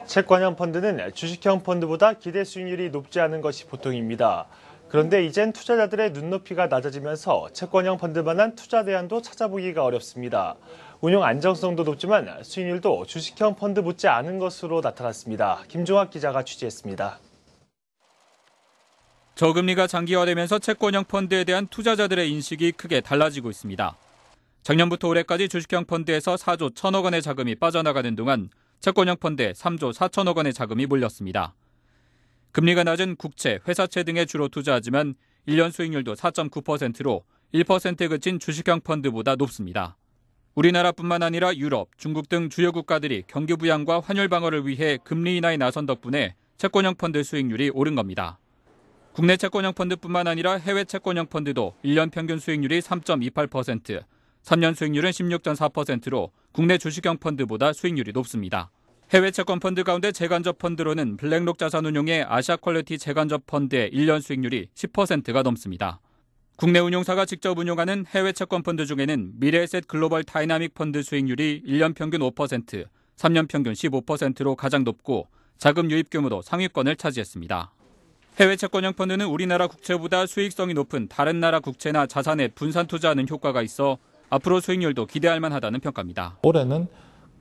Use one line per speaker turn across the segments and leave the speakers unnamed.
채권형 펀드는 주식형 펀드보다 기대 수익률이 높지 않은 것이 보통입니다. 그런데 이젠 투자자들의 눈높이가 낮아지면서 채권형 펀드만한 투자 대안도 찾아보기가 어렵습니다. 운용 안정성도 높지만 수익률도 주식형 펀드 못지 않은 것으로 나타났습니다. 김종학 기자가 취재했습니다.
저금리가 장기화되면서 채권형 펀드에 대한 투자자들의 인식이 크게 달라지고 있습니다. 작년부터 올해까지 주식형 펀드에서 4조 1천억 원의 자금이 빠져나가는 동안 채권형 펀드에 3조 4천억 원의 자금이 몰렸습니다. 금리가 낮은 국채, 회사채 등에 주로 투자하지만 1년 수익률도 4.9%로 1%에 그친 주식형 펀드보다 높습니다. 우리나라뿐만 아니라 유럽, 중국 등 주요 국가들이 경기 부양과 환율 방어를 위해 금리 인하에 나선 덕분에 채권형 펀드 수익률이 오른 겁니다. 국내 채권형 펀드뿐만 아니라 해외 채권형 펀드도 1년 평균 수익률이 3.28%, 3년 수익률은 16.4%로 국내 주식형 펀드보다 수익률이 높습니다. 해외 채권 펀드 가운데 재간접 펀드로는 블랙록 자산운용의 아시아 퀄리티 재간접 펀드의 1년 수익률이 10%가 넘습니다. 국내 운용사가 직접 운용하는 해외 채권 펀드 중에는 미래에셋 글로벌 다이나믹 펀드 수익률이 1년 평균 5%, 3년 평균 15%로 가장 높고 자금 유입 규모도 상위권을 차지했습니다. 해외 채권형 펀드는 우리나라 국채보다 수익성이 높은 다른 나라 국채나 자산에 분산 투자하는 효과가 있어 앞으로 수익률도 기대할 만하다는 평가입니다.
올해는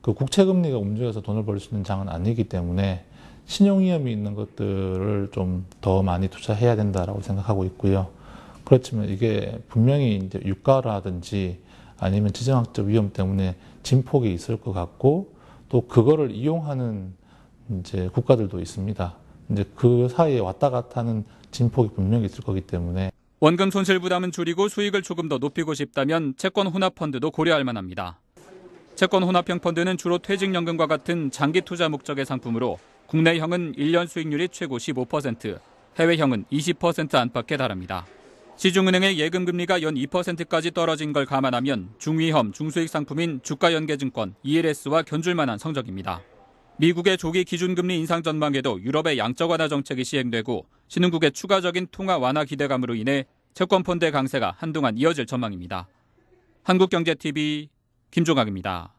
그 국채 금리가 움직여서 돈을 벌 수 있는 장은 아니기 때문에 신용 위험이 있는 것들을 좀 더 많이 투자해야 된다라고 생각하고 있고요. 그렇지만 이게 분명히 이제 유가라든지 아니면 지정학적 위험 때문에 진폭이 있을 것 같고 또 그거를 이용하는 이제 국가들도 있습니다. 이제 그 사이에 왔다 갔다 하는 진폭이 분명히 있을 거기 때문에
원금 손실 부담은 줄이고 수익을 조금 더 높이고 싶다면 채권 혼합 펀드도 고려할 만합니다. 채권 혼합형 펀드는 주로 퇴직연금과 같은 장기 투자 목적의 상품으로 국내형은 1년 수익률이 최고 15%, 해외형은 20% 안팎에 달합니다. 시중은행의 예금 금리가 연 2%까지 떨어진 걸 감안하면 중위험, 중수익 상품인 주가연계증권 ELS와 견줄 만한 성적입니다. 미국의 조기 기준금리 인상 전망에도 유럽의 양적 완화 정책이 시행되고 신흥국의 추가적인 통화 완화 기대감으로 인해 채권 펀드의 강세가 한동안 이어질 전망입니다. 한국경제TV 김종학입니다.